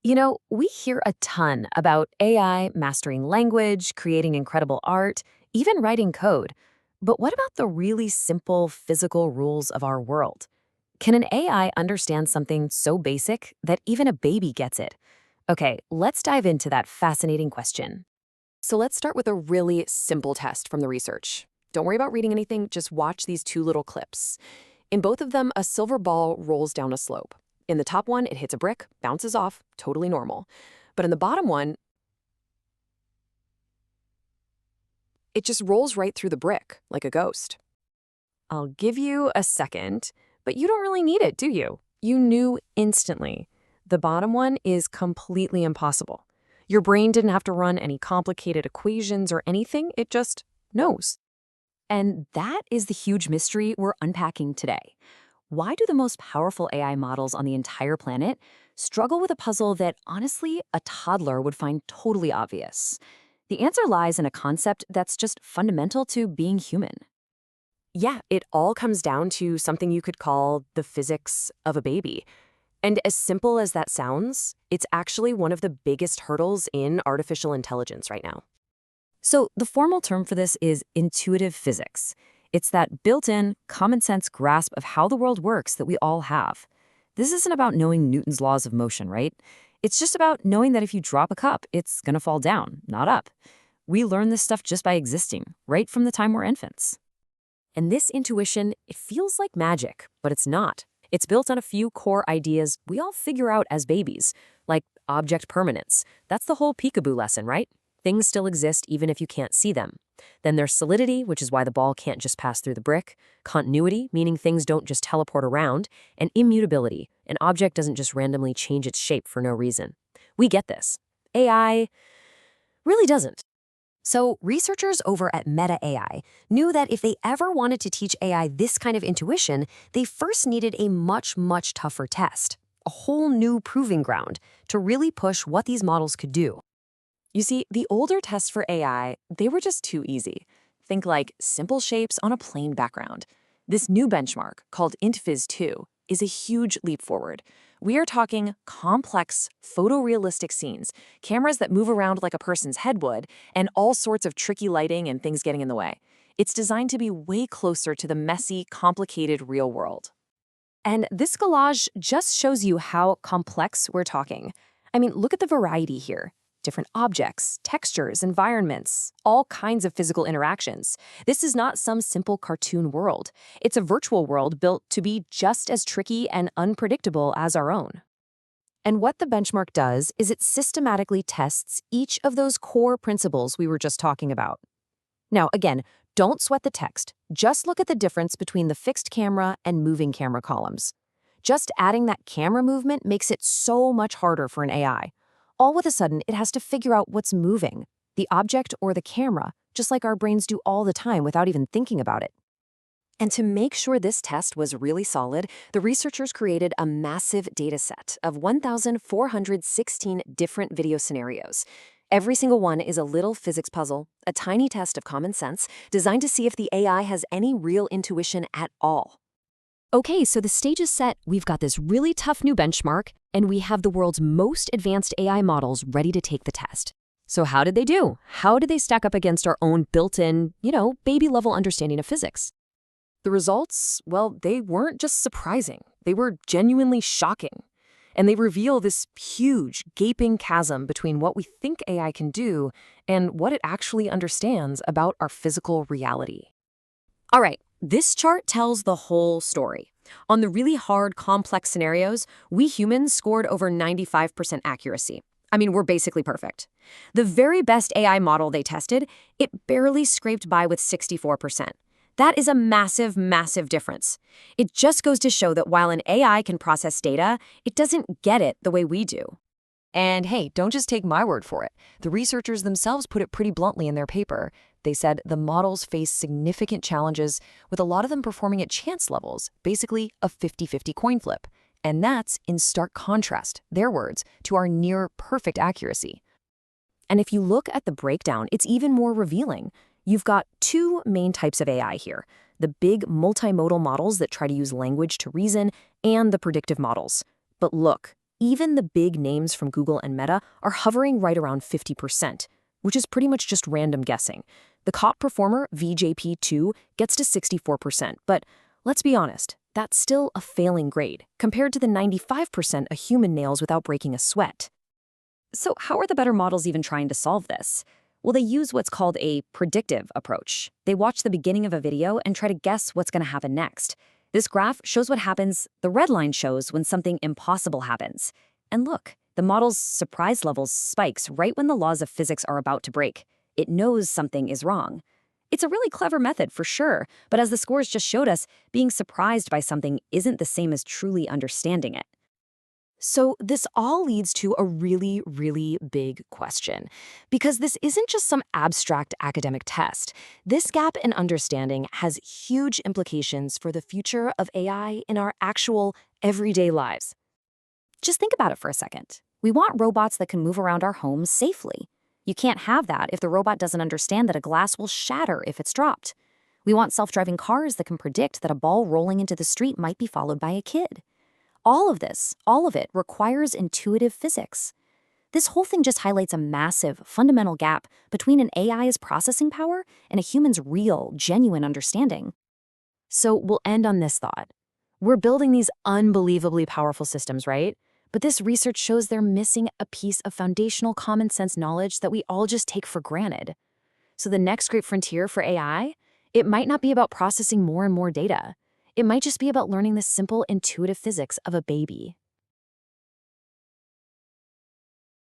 We hear a ton about AI mastering language, creating incredible art, even writing code. But what about the really simple physical rules of our world? Can an AI understand something so basic that even a baby gets it? Okay, let's dive into that fascinating question. So let's start with a really simple test from the research. Don't worry about reading anything, just watch these two little clips. In both of them, a silver ball rolls down a slope. In the top one, it hits a brick, bounces off, totally normal. But in the bottom one, it just rolls right through the brick, like a ghost. I'll give you a second, but you don't really need it, do you? You knew instantly. The bottom one is completely impossible. Your brain didn't have to run any complicated equations or anything, it just knows. And that is the huge mystery we're unpacking today. Why do the most powerful AI models on the entire planet struggle with a puzzle that, honestly, a toddler would find totally obvious? The answer lies in a concept that's just fundamental to being human. Yeah, it all comes down to something you could call the physics of a baby. And as simple as that sounds, it's actually one of the biggest hurdles in artificial intelligence right now. So, the formal term for this is intuitive physics. It's that built in, common sense grasp of how the world works that we all have. This isn't about knowing Newton's laws of motion, right? It's just about knowing that if you drop a cup, it's gonna fall down, not up. We learn this stuff just by existing, right from the time we're infants. And this intuition, it feels like magic, but it's not. It's built on a few core ideas we all figure out as babies, like object permanence. That's the whole peekaboo lesson, right? Things still exist even if you can't see them. Then there's solidity, which is why the ball can't just pass through the brick, continuity, meaning things don't just teleport around, and immutability, an object doesn't just randomly change its shape for no reason. We get this. AI really doesn't. So, researchers over at Meta AI knew that if they ever wanted to teach AI this kind of intuition, they first needed a much, much tougher test, a whole new proving ground to really push what these models could do. You see, the older tests for AI, they were just too easy. Think like simple shapes on a plain background. This new benchmark, called IntFiz2, is a huge leap forward. We are talking complex, photorealistic scenes, cameras that move around like a person's head would, and all sorts of tricky lighting and things getting in the way. It's designed to be way closer to the messy, complicated real world. And this collage just shows you how complex we're talking. I mean, look at the variety here. Different objects, textures, environments, all kinds of physical interactions. This is not some simple cartoon world. It's a virtual world built to be just as tricky and unpredictable as our own. And what the benchmark does is it systematically tests each of those core principles we were just talking about. Now, again, don't sweat the text. Just look at the difference between the fixed camera and moving camera columns. Just adding that camera movement makes it so much harder for an AI. All of a sudden, it has to figure out what's moving, the object or the camera, just like our brains do all the time without even thinking about it. And to make sure this test was really solid, the researchers created a massive data set of 1,416 different video scenarios. Every single one is a little physics puzzle, a tiny test of common sense, designed to see if the AI has any real intuition at all. Okay, so the stage is set. We've got this really tough new benchmark, and we have the world's most advanced AI models ready to take the test. So how did they do? How did they stack up against our own built-in, baby-level understanding of physics? The results, well, they weren't just surprising. They were genuinely shocking. And they reveal this huge, gaping chasm between what we think AI can do and what it actually understands about our physical reality. All right, this chart tells the whole story. On the really hard, complex scenarios, we humans scored over 95% accuracy. I mean, we're basically perfect. The very best AI model they tested, it barely scraped by with 64%. That is a massive, massive difference. It just goes to show that while an AI can process data, it doesn't get it the way we do. And hey, don't just take my word for it. The researchers themselves put it pretty bluntly in their paper. They said the models face significant challenges, with a lot of them performing at chance levels, basically a 50-50 coin flip. And that's in stark contrast, their words, to our near-perfect accuracy. And if you look at the breakdown, it's even more revealing. You've got two main types of AI here: the big multimodal models that try to use language to reason, and the predictive models. But look, Even the big names from Google and Meta are hovering right around 50%, which is pretty much just random guessing. The top performer, VJP2, gets to 64%, but let's be honest, that's still a failing grade compared to the 95% a human nails without breaking a sweat. So how are the better models even trying to solve this? Well, they use what's called a predictive approach. They watch the beginning of a video and try to guess what's going to happen next. This graph shows what happens, the red line shows when something impossible happens. And look, the model's surprise levels spikes right when the laws of physics are about to break. It knows something is wrong. It's a really clever method for sure, but as the scores just showed us, being surprised by something isn't the same as truly understanding it. So this all leads to a really, really big question, because this isn't just some abstract academic test. This gap in understanding has huge implications for the future of AI in our actual everyday lives. Just think about it for a second. We want robots that can move around our homes safely. You can't have that if the robot doesn't understand that a glass will shatter if it's dropped. We want self-driving cars that can predict that a ball rolling into the street might be followed by a kid. All of it requires intuitive physics. This whole thing just highlights a massive, fundamental gap between an AI's processing power and a human's real, genuine understanding. So we'll end on this thought. We're building these unbelievably powerful systems, right? But this research shows they're missing a piece of foundational common sense knowledge that we all just take for granted. So the next great frontier for AI, it might not be about processing more and more data. It might just be about learning the simple, intuitive physics of a baby.